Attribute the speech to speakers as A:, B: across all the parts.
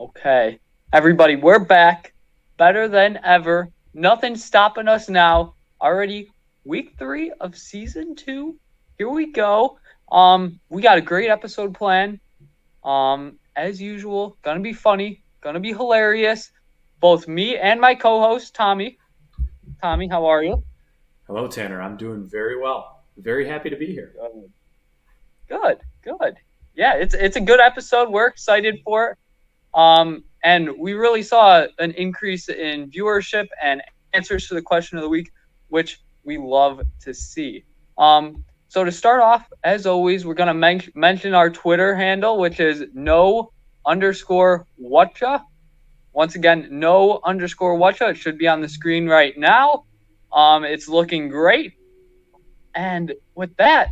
A: Okay. Everybody, we're back. Better than ever. Nothing's stopping us now. Already week 3 of season 2. Here we go. We got a great episode planned. As usual, gonna be funny, gonna be hilarious. Both me and my co-host, Tommy. Tommy, how are you?
B: Hello, Tanner. I'm doing very well. Very happy to be here.
A: Good, good. Yeah, it's a good episode. We're excited for it. And we really saw an increase in viewership and answers to the question of the week, which we love to see. So to start off, as always, we're gonna mention our Twitter handle, which is no_whatcha. Once again, no_whatcha. It should be on the screen right now. It's looking great. And with that,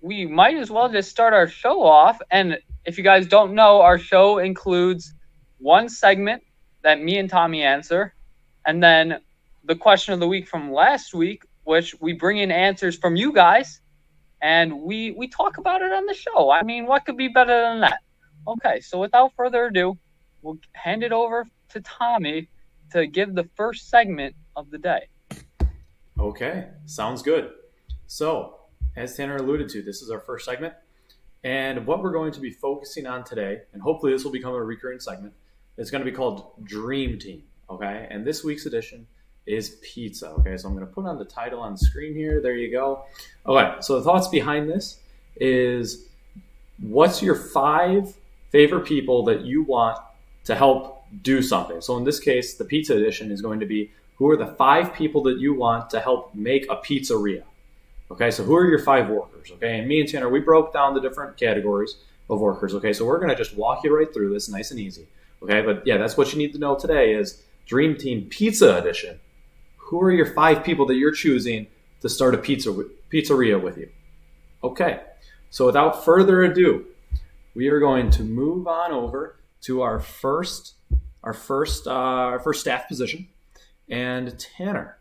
A: we might as well just start our show off. And if you guys don't know, our show includes one segment that me and Tommy answer, and then the question of the week from last week, which we bring in answers from you guys, and we talk about it on the show. I mean, what could be better than that? Okay, so without further ado, we'll hand it over to Tommy to give the first segment of the day.
B: Okay, sounds good. So, as Tanner alluded to, this is our first segment. And what we're going to be focusing on today, and hopefully this will become a recurring segment, is going to be called Dream Team. Okay, and this week's edition is pizza. Okay, so I'm going to put on the title on the screen here. There you go. Okay, so the thoughts behind this is what's your 5 favorite people that you want to help do something? So in this case, the pizza edition is going to be who are the 5 people that you want to help make a pizzeria? Okay, so who are your 5 workers? Okay, and me and Tanner, we broke down the different categories of workers. Okay, so we're going to just walk you right through this nice and easy. Okay, but yeah, that's what you need to know today is Dream Team Pizza Edition. Who are your 5 people that you're choosing to start a pizzeria with you? Okay, so without further ado, we are going to move on over to our first staff position. And Tanner,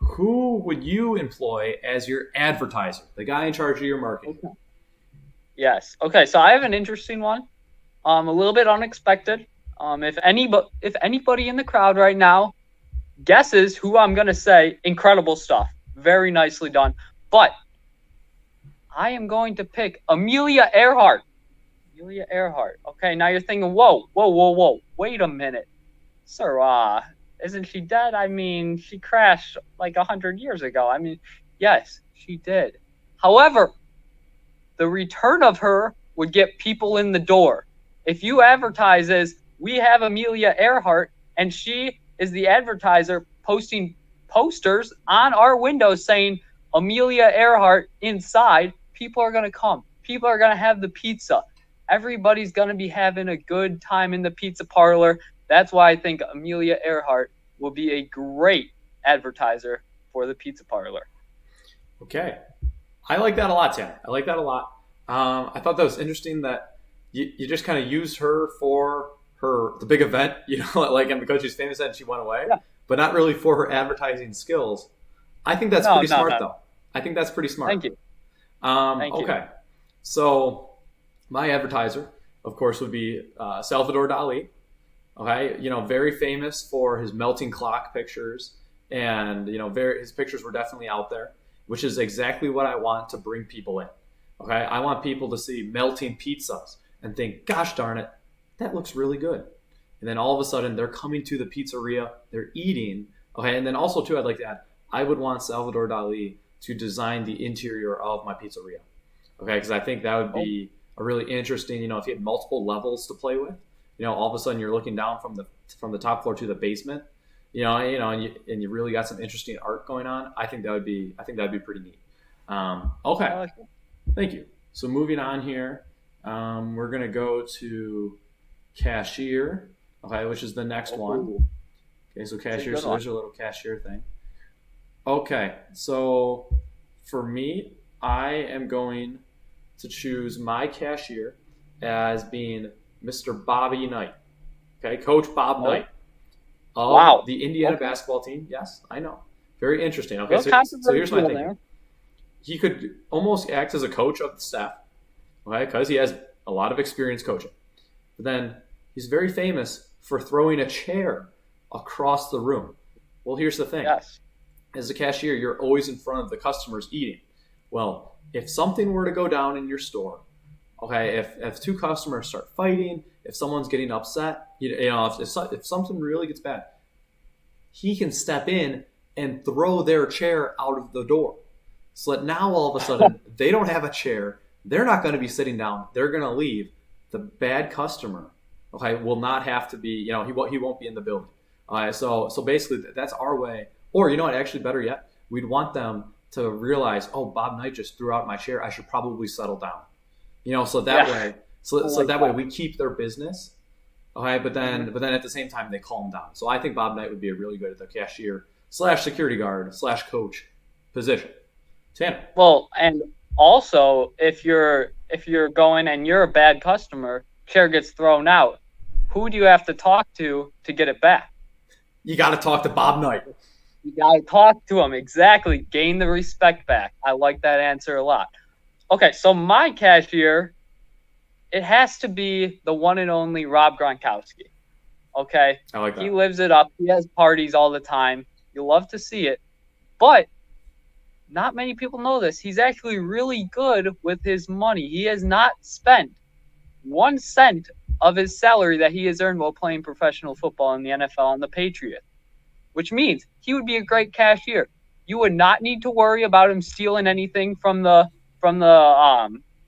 B: who would you employ as your advertiser, the guy in charge of your marketing?
A: Okay. Yes. Okay, so I have an interesting one. A little bit unexpected. If anybody in the crowd right now guesses who I'm gonna say, incredible stuff. Very nicely done. But I am going to pick Amelia Earhart. Amelia Earhart. Okay, now you're thinking, whoa. Wait a minute. Sir, isn't she dead? I mean, she crashed like 100 years ago. I mean, yes, she did. However, the return of her would get people in the door. If you advertise as, we have Amelia Earhart, and she is the advertiser posting posters on our windows saying Amelia Earhart inside, people are going to come. People are going to have the pizza. Everybody's going to be having a good time in the pizza parlor. That's why I think Amelia Earhart will be a great advertiser for the pizza parlor.
B: Okay. I like that a lot, Tanner. I like that a lot. I thought that was interesting that you just kind of used her for the big event, like and because she's famous and she went away,
A: Yeah.
B: but not really for her advertising skills. I think that's pretty smart, though. I think that's pretty smart.
A: Thank you. Thank you.
B: Okay. So my advertiser, of course, would be Salvador Dali. Okay, very famous for his melting clock pictures, and his pictures were definitely out there, which is exactly what I want to bring people in. Okay, I want people to see melting pizzas and think, "Gosh darn it, that looks really good," and then all of a sudden they're coming to the pizzeria, they're eating. Okay, and then also too, I'd like to add, I would want Salvador Dali to design the interior of my pizzeria. Okay, because I think that would be a really interesting. If you had multiple levels to play with. All of a sudden you're looking down from the top floor to the basement, and you really got some interesting art going on. I think that'd be pretty neat. Okay, thank you. So moving on here, we're gonna go to cashier. Okay, which is the next one. Okay, so cashier. So there's a little cashier thing. Okay, so for me, I am going to choose my cashier as being Mr. Bobby Knight. Okay, Coach Bob Knight of the Indiana basketball team. Yes, I know. Very interesting. Okay, so here's my thing. He could almost act as a coach of the staff, okay, because he has a lot of experience coaching. But then He's very famous for throwing a chair across the room. Well, here's the thing.
A: Yes.
B: As a cashier, you're always in front of the customers eating. Well, if something were to go down in your store, okay, if two customers start fighting, if someone's getting upset, if something really gets bad, he can step in and throw their chair out of the door. So that now all of a sudden they don't have a chair. They're not going to be sitting down. They're going to leave. The bad customer, okay, will not have to be, he won't be in the building. So basically that's our way. Or you know what, actually better yet, we'd want them to realize, oh, Bob Knight just threw out my chair. I should probably settle down. So that way, that way we keep their business. Okay, but then at the same time they calm down. So I think Bob Knight would be a really good at the cashier / security guard / coach position. Tanner.
A: Well, and also if you're going and you're a bad customer, chair gets thrown out, who do you have to talk to get it back?
B: You got to talk to Bob Knight.
A: You got to talk to him. Exactly. Gain the respect back. I like that answer a lot. Okay, so my cashier, it has to be the one and only Rob Gronkowski. Okay?
B: I like that.
A: He lives it up. He has parties all the time. You love to see it. But not many people know this. He's actually really good with his money. He has not spent 1 cent of his salary that he has earned while playing professional football in the NFL on the Patriots, which means he would be a great cashier. You would not need to worry about him stealing anything from the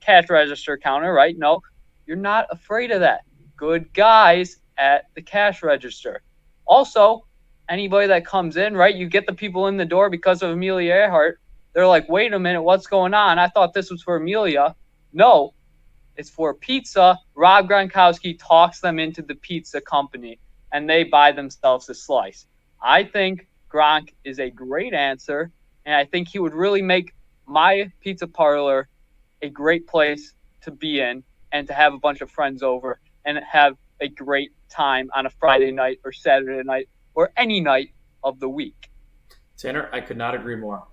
A: cash register counter, right? No, you're not afraid of that. Good guys at the cash register. Also, anybody that comes in, right? You get the people in the door because of Amelia Earhart. They're like, wait a minute, what's going on? I thought this was for Amelia. No, it's for pizza. Rob Gronkowski talks them into the pizza company, and they buy themselves a slice. I think Gronk is a great answer, and I think he would really make my pizza parlor a great place to be in and to have a bunch of friends over and have a great time on a Friday night or Saturday night or any night of the week.
B: Tanner, I could not agree more.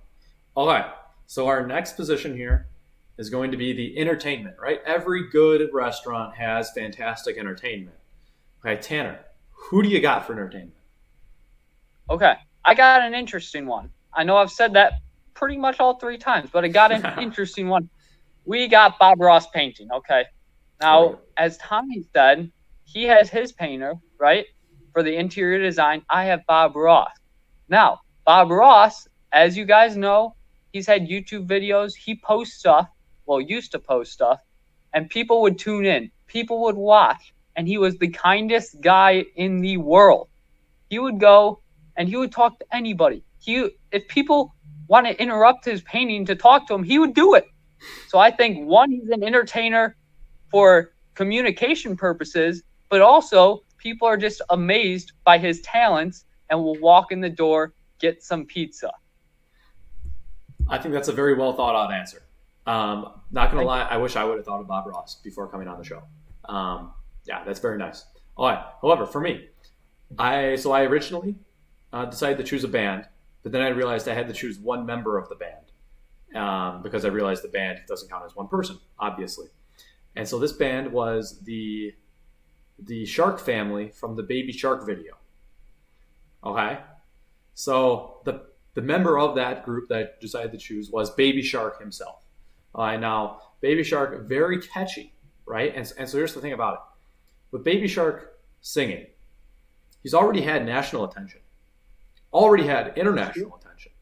B: Okay, so our next position here is going to be the entertainment, right? Every good restaurant has fantastic entertainment. Okay, Tanner, who do you got for entertainment?
A: Okay, I got an interesting one. I know I've said that pretty much all 3 times, but I got an interesting one. We got Bob Ross painting, okay? Now, as Tommy said, he has his painter, right? For the interior design, I have Bob Ross. Now, Bob Ross, as you guys know, he's had YouTube videos. He posts stuff, used to post stuff, and people would tune in. People would watch, and he was the kindest guy in the world. He would go and he would talk to anybody. If people want to interrupt his painting to talk to him, he would do it. So I think, one, he's an entertainer for communication purposes, but also people are just amazed by his talents and will walk in the door, get some pizza.
B: I think that's a very well thought out answer. Not going to lie, I wish I would have thought of Bob Ross before coming on the show. Yeah, that's very nice. All right. However, for me, I originally decided to choose a band, but then I realized I had to choose one member of the band because I realized the band doesn't count as one person, obviously. And so this band was the Shark family from the Baby Shark video. Okay? So the member of that group that I decided to choose was Baby Shark himself. Now, Baby Shark, very catchy, right? And so here's the thing about it. With Baby Shark singing, he's already had national attention, already had international attention.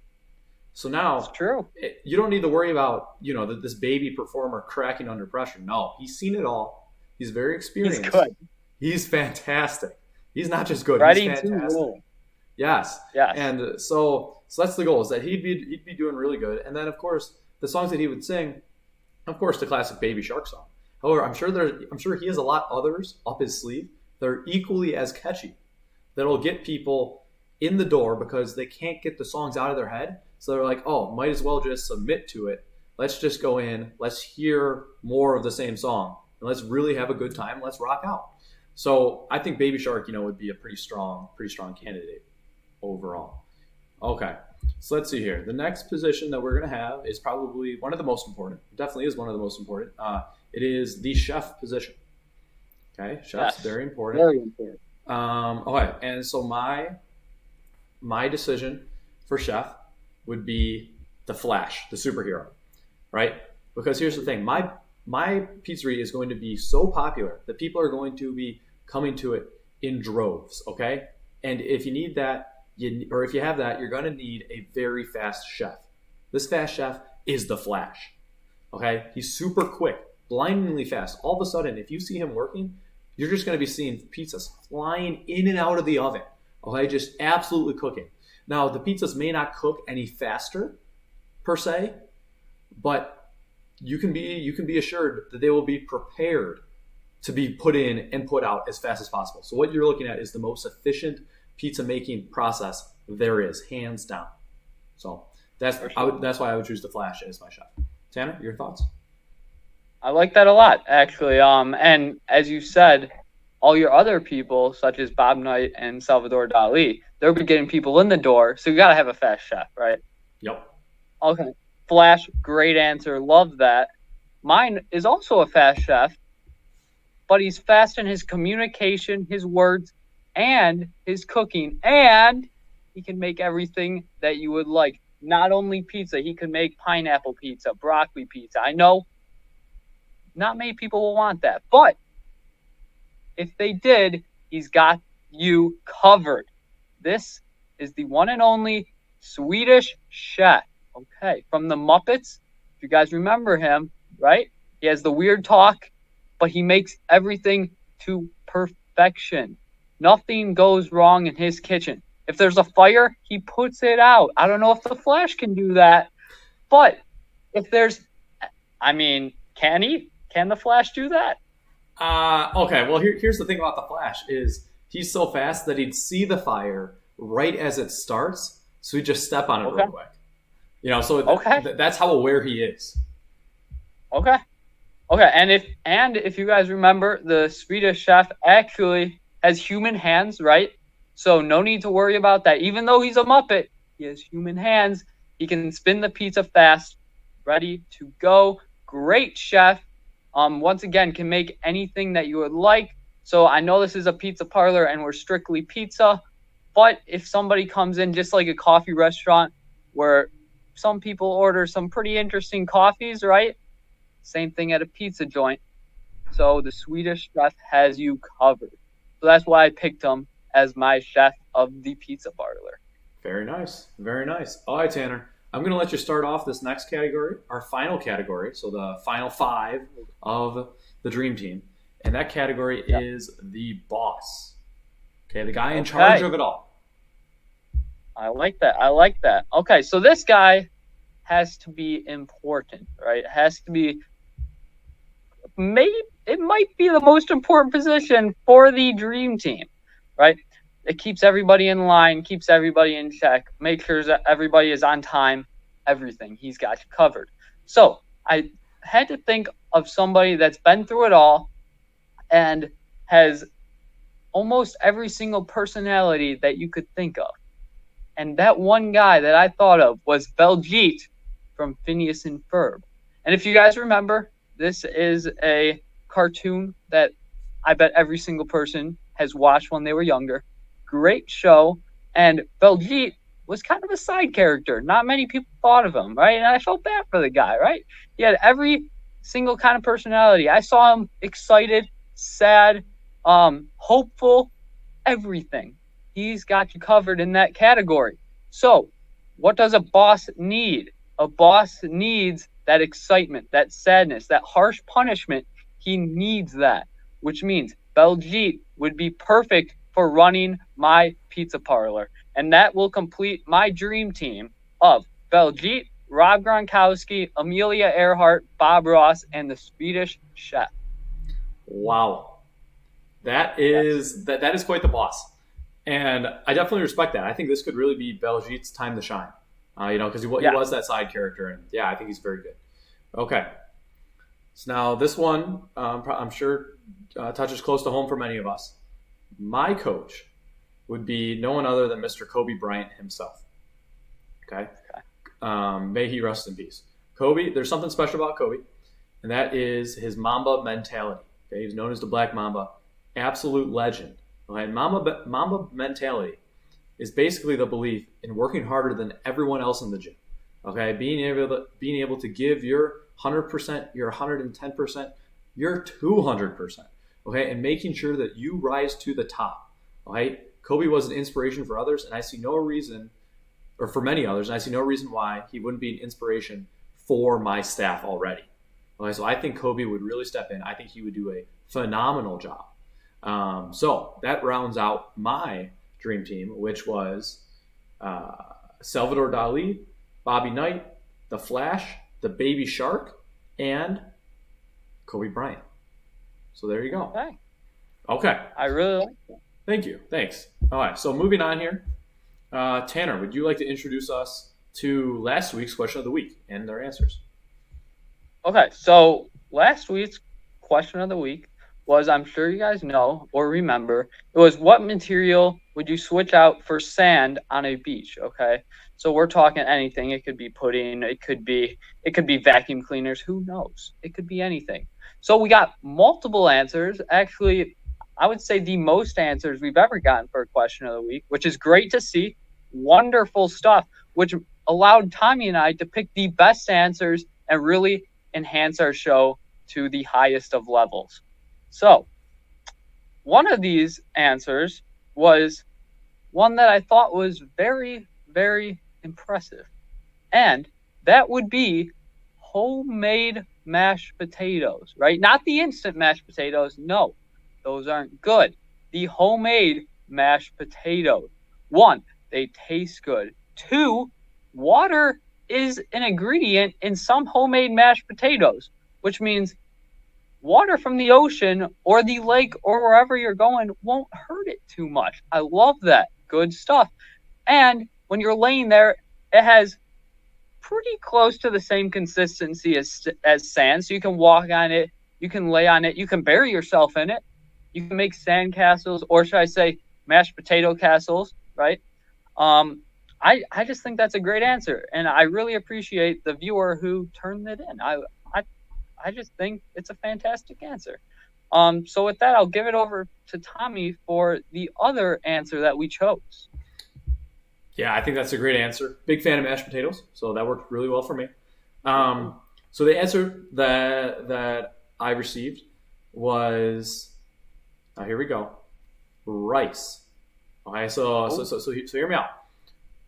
B: So now,
A: it's true.
B: You don't need to worry about, this baby performer cracking under pressure. No, he's seen it all. He's very experienced.
A: He's good.
B: He's fantastic. He's not just good.
A: Ready
B: he's fantastic.
A: to roll.
B: Yes.
A: Yes.
B: And so that's the goal, is that he'd be doing really good. And then, of course, the songs that he would sing, of course, the classic Baby Shark song. However, I'm sure he has a lot others up his sleeve that are equally as catchy, that'll get people in the door because they can't get the songs out of their head. So they're like, oh, might as well just submit to it. Let's just go in. Let's hear more of the same song. And let's really have a good time. Let's rock out. So I think Baby Shark, would be a pretty strong candidate overall. Okay, so let's see here. The next position that we're going to have is probably one of the most important. It definitely is one of the most important. It is the chef position. Okay, chef's
A: Yes.
B: very important.
A: Very important.
B: Okay, and so my decision for chef would be the Flash, the superhero, right? Because here's the thing, my pizzeria is going to be so popular that people are going to be coming to it in droves. Okay, and if you need that, or if you have that, you're going to need a very fast chef. This fast chef is the Flash. Okay, he's super quick, blindingly fast. All of a sudden, if you see him working, you're just going to be seeing pizzas flying in and out of the oven. Okay, just absolutely cooking. Now, the pizzas may not cook any faster per se, but you can be assured that they will be prepared to be put in and put out as fast as possible. So what you're looking at is the most efficient pizza making process there is, hands down. So that's why I would choose the Flash as my chef. Tanner, your thoughts?
A: I like that a lot, actually. And as you said, all your other people, such as Bob Knight and Salvador Dali, they'll be getting people in the door. So you got to have a fast chef, right?
B: Yep.
A: Okay. Flash, great answer. Love that. Mine is also a fast chef, but he's fast in his communication, his words, and his cooking. And he can make everything that you would like. Not only pizza, he can make pineapple pizza, broccoli pizza. I know not many people will want that, but if they did, he's got you covered. This is the one and only Swedish chef. Okay, from the Muppets. If you guys remember him, right? He has the weird talk, but he makes everything to perfection. Nothing goes wrong in his kitchen. If there's a fire, he puts it out. I don't know if the Flash can do that, but if there's, I mean, can he? Can the Flash do that?
B: Okay. Well, here's the thing about the Flash is he's so fast that he'd see the fire right as it starts, so he'd just step on it
A: Okay.
B: real quick. So
A: Okay.
B: That's how aware he is.
A: Okay. Okay. And if you guys remember, the Swedish chef actually has human hands, right? So no need to worry about that. Even though he's a Muppet, he has human hands. He can spin the pizza fast, ready to go. Great chef. Once again, can make anything that you would like. So I know this is a pizza parlor and we're strictly pizza, but if somebody comes in just like a coffee restaurant where some people order some pretty interesting coffees, right? Same thing at a pizza joint. So the Swedish chef has you covered. So that's why I picked him as my chef of the pizza parlor.
B: Very nice. Very nice. All right, Tanner. I'm going to let you start off this next category, our final category. So the final five of the dream team. And that category is the boss. Okay, the guy in charge of it all.
A: I like that. I like that. Okay, so this guy has to be important, right? It has to be, maybe it might be the most important position for the dream team, right? It keeps everybody in line, keeps everybody in check, makes sure that everybody is on time, everything. He's got you covered. So I had to think of somebody that's been through it all and has almost every single personality that you could think of. And that one guy that I thought of was Beljeet from Phineas and Ferb. And if you guys remember, this is a cartoon that I bet every single person has watched when they were younger. Great show. And Beljeet was kind of a side character. Not many people thought of him, right? And I felt bad for the guy, right? He had every single kind of personality. I saw him excited, sad, hopeful, everything. He's got you covered in that category. So, what does a boss need? A boss needs that excitement, that sadness, that harsh punishment. He needs that, which means Beljeet would be perfect for running my pizza parlor. And that will complete my dream team of Beljeet, Rob Gronkowski, Amelia Earhart, Bob Ross, and the Swedish chef.
B: Wow. That is quite the boss. And I definitely respect that. I think this could really be Beljeet's time to shine. Because he was that side character, and I think he's very good. Okay, so now this one, I'm sure touches close to home for many of us. My coach would be no one other than Mr. Kobe Bryant himself. Okay, may he rest in peace. Kobe, there's something special about Kobe, and that is his Mamba mentality. Okay, he's known as the Black Mamba. absolute legend. Okay, Mamba mentality is basically the belief in working harder than everyone else in the gym. Okay, being able to give your 100%, your 110%, your 200%. Okay, and making sure that you rise to the top. Okay, Kobe was an inspiration for others, and I see no reason, or for many others, and I see no reason why he wouldn't be an inspiration for my staff already. Okay, so I think Kobe would really step in. I think he would do a phenomenal job. So that rounds out my dream team, which was uh, Salvador Dali, Bobby Knight, The Flash, The Baby Shark, and Kobe Bryant. So there you go.
A: Okay.
B: Okay.
A: I really like that.
B: Thank you. Thanks. All right. So moving on here, Tanner, would you like to introduce us to last week's question of the week and their answers?
A: Okay, so last week's question of the week was, I'm sure you guys know or remember, it was what material would you switch out for sand on a beach? Okay, so we're talking anything. It could be pudding, it could be vacuum cleaners. Who knows? It could be anything. So we got multiple answers. Actually, I would say the most answers we've ever gotten for a question of the week, which is great to see. Wonderful stuff, which allowed Tommy and I to pick the best answers and really enhance our show to the highest of levels. So, one of these answers was one that I thought was very, very impressive. And that would be homemade mashed potatoes, right? Not the instant mashed potatoes. No, those aren't good. The homemade mashed potatoes. One, they taste good. Two, water is an ingredient in some homemade mashed potatoes, which means water from the ocean or the lake or wherever you're going won't hurt it too much. I love that. Good stuff. And when you're laying there, it has pretty close to the same consistency as sand. So you can walk on it, you can lay on it, you can bury yourself in it. You can make sand castles, or should I say mashed potato castles, right? I just think that's a great answer, and I really appreciate the viewer who turned it in. I just think it's a fantastic answer. So with that, I'll give it over to Tommy for the other answer that we chose.
B: Yeah, I think that's a great answer. Big fan of mashed potatoes, so that worked really well for me. So the answer that I received was, here we go, rice. Okay, so hear me out.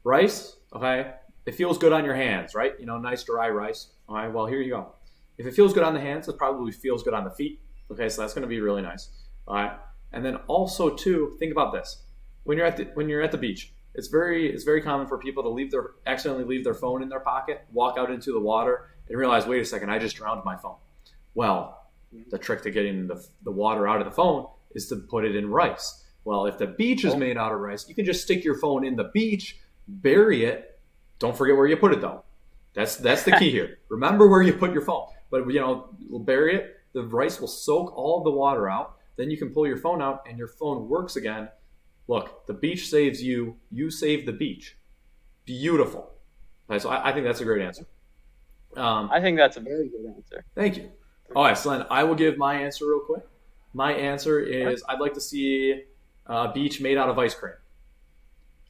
B: Rice, okay, it feels good on your hands, right? You know, nice dry rice. All right, well, here you go. If it feels good on the hands, it probably feels good on the feet. Okay, so that's going to be really nice. All right, and then also too, think about this: when you're at the beach, it's very common for people to accidentally leave their phone in their pocket, walk out into the water, and realize, wait a second, I just drowned my phone. Well, the trick to getting the water out of the phone is to put it in rice. Well, if the beach is made out of rice, you can just stick your phone in the beach, bury it. Don't forget where you put it though. That's the key here. Remember where you put your phone. But we'll bury it. The rice will soak all of the water out. Then you can pull your phone out, and your phone works again. Look, the beach saves you. You save the beach. Beautiful. Okay, so I think that's a great answer.
A: I think that's a very good answer.
B: Thank you. All right, so then I will give my answer real quick. My answer is I'd like to see a beach made out of ice cream.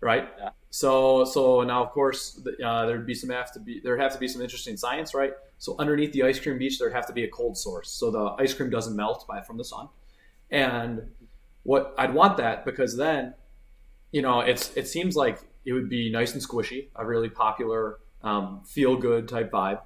B: Right?
A: Yeah.
B: So now of course there'd have to be some interesting science, right? So underneath the ice cream beach there'd have to be a cold source, so the ice cream doesn't melt from the sun. And what I'd want that because then, it seems like it would be nice and squishy, a really popular feel good type vibe.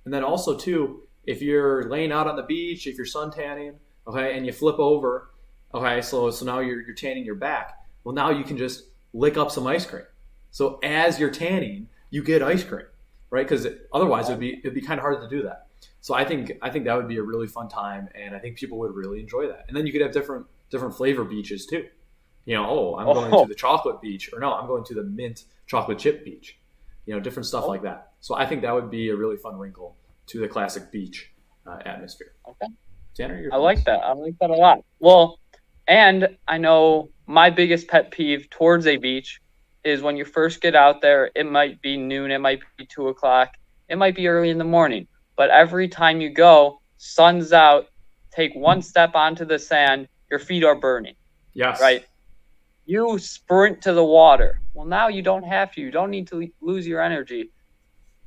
B: And then also too, if you're laying out on the beach, if you're sun tanning, okay, and you flip over, okay, so now you're tanning your back. Well, now you can just lick up some ice cream. So as you're tanning, you get ice cream, right? Because otherwise it'd be kind of hard to do that. So I think that would be a really fun time, and I think people would really enjoy that. And then you could have different flavor beaches too. I'm going to the chocolate beach, or no, I'm going to the mint chocolate chip beach. Different stuff like that. So I think that would be a really fun wrinkle to the classic beach atmosphere.
A: Okay.
B: Tanner,
A: I like that. I like that a lot. Well, and I know my biggest pet peeve towards a beach is when you first get out there, it might be noon, it might be 2:00, it might be early in the morning. But every time you go, sun's out, take one step onto the sand, your feet are burning,
B: Yes.
A: right? You sprint to the water. Well, now you don't have to. You don't need to lose your energy.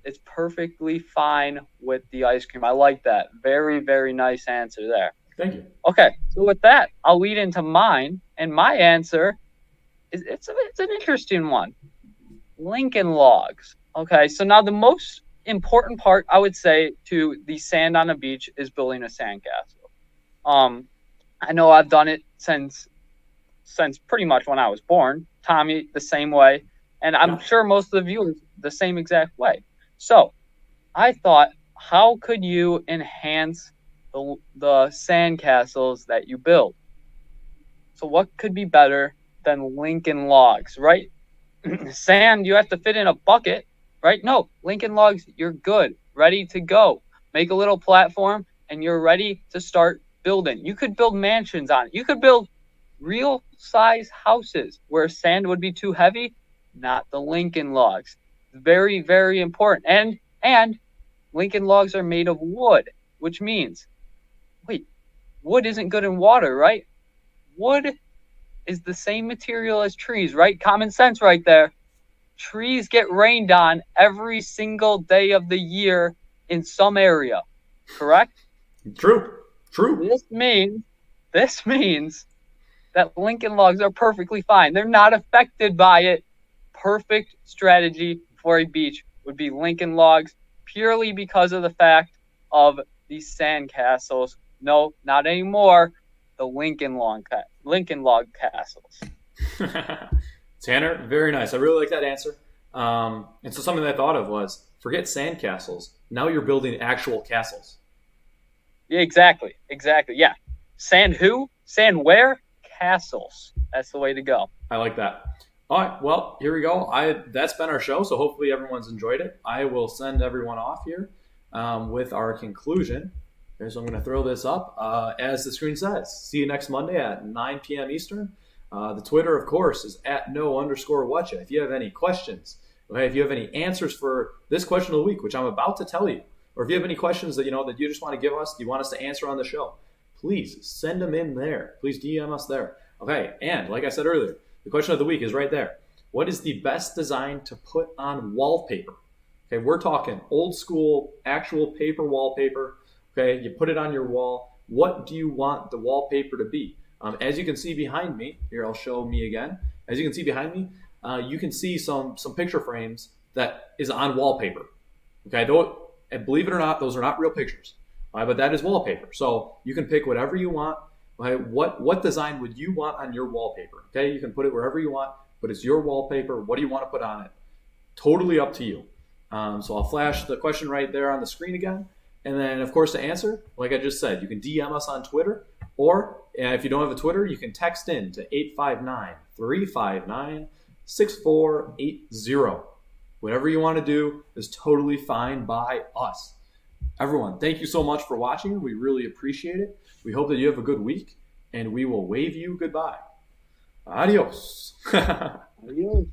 A: It's perfectly fine with the ice cream. I like that. Very, very nice answer there.
B: Thank you.
A: Okay, so with that, I'll lead into mine, and my answer is it's an interesting one. Lincoln Logs. Okay, so now the most important part I would say to the sand on a beach is building a sandcastle. I know I've done it since pretty much when I was born. Tommy the same way, and I'm
B: Yeah.
A: sure most of the viewers the same exact way. So I thought, how could you enhance the sandcastles that you build? So what could be better than Lincoln Logs, right? Sand, you have to fit in a bucket, right? No, Lincoln Logs, you're good, ready to go. Make a little platform and you're ready to start building. You could build mansions on it. You could build real size houses where sand would be too heavy, not the Lincoln Logs. Very, very important. And Lincoln Logs are made of wood, which means, wait, wood isn't good in water, right? Wood is the same material as trees, right? Common sense right there. Trees get rained on every single day of the year in some area, correct?
B: True. True.
A: This means that Lincoln Logs are perfectly fine. They're not affected by it. Perfect strategy for a beach would be Lincoln Logs, purely because of the fact of these sand castles. No, not anymore. The Lincoln Log castles.
B: Tanner, very nice. I really like that answer. And so something that I thought of was forget sandcastles. Now you're building actual castles.
A: Yeah, exactly. Yeah. Sand who? Sand where? Castles. That's the way to go.
B: I like that. All right, well, here we go. That's been our show, so hopefully everyone's enjoyed it. I will send everyone off here with our conclusion. Okay, so I'm going to throw this up. As the screen says, see you next Monday at 9 p.m. Eastern. The Twitter, of course, is at @no_whatcha. If you have any questions, okay, if you have any answers for this question of the week, which I'm about to tell you, or if you have any questions that that you just want to give us, you want us to answer on the show, please send them in there. Please DM us there. Okay, and like I said earlier, the question of the week is right there. What is the best design to put on wallpaper? Okay, we're talking old school, actual paper wallpaper. Okay, you put it on your wall. What do you want the wallpaper to be? As you can see behind me, here I'll show me again. As you can see behind me, you can see some picture frames that is on wallpaper. Okay, and believe it or not, those are not real pictures, but that is wallpaper. So you can pick whatever you want. Okay, what design would you want on your wallpaper? Okay, you can put it wherever you want, but it's your wallpaper. What do you want to put on it? Totally up to you. So I'll flash the question right there on the screen again. And then, of course, to answer, like I just said, you can DM us on Twitter, or if you don't have a Twitter, you can text in to 859-359-6480. Whatever you want to do is totally fine by us. Everyone, thank you so much for watching. We really appreciate it. We hope that you have a good week, and we will wave you goodbye. Adios.
A: Adios.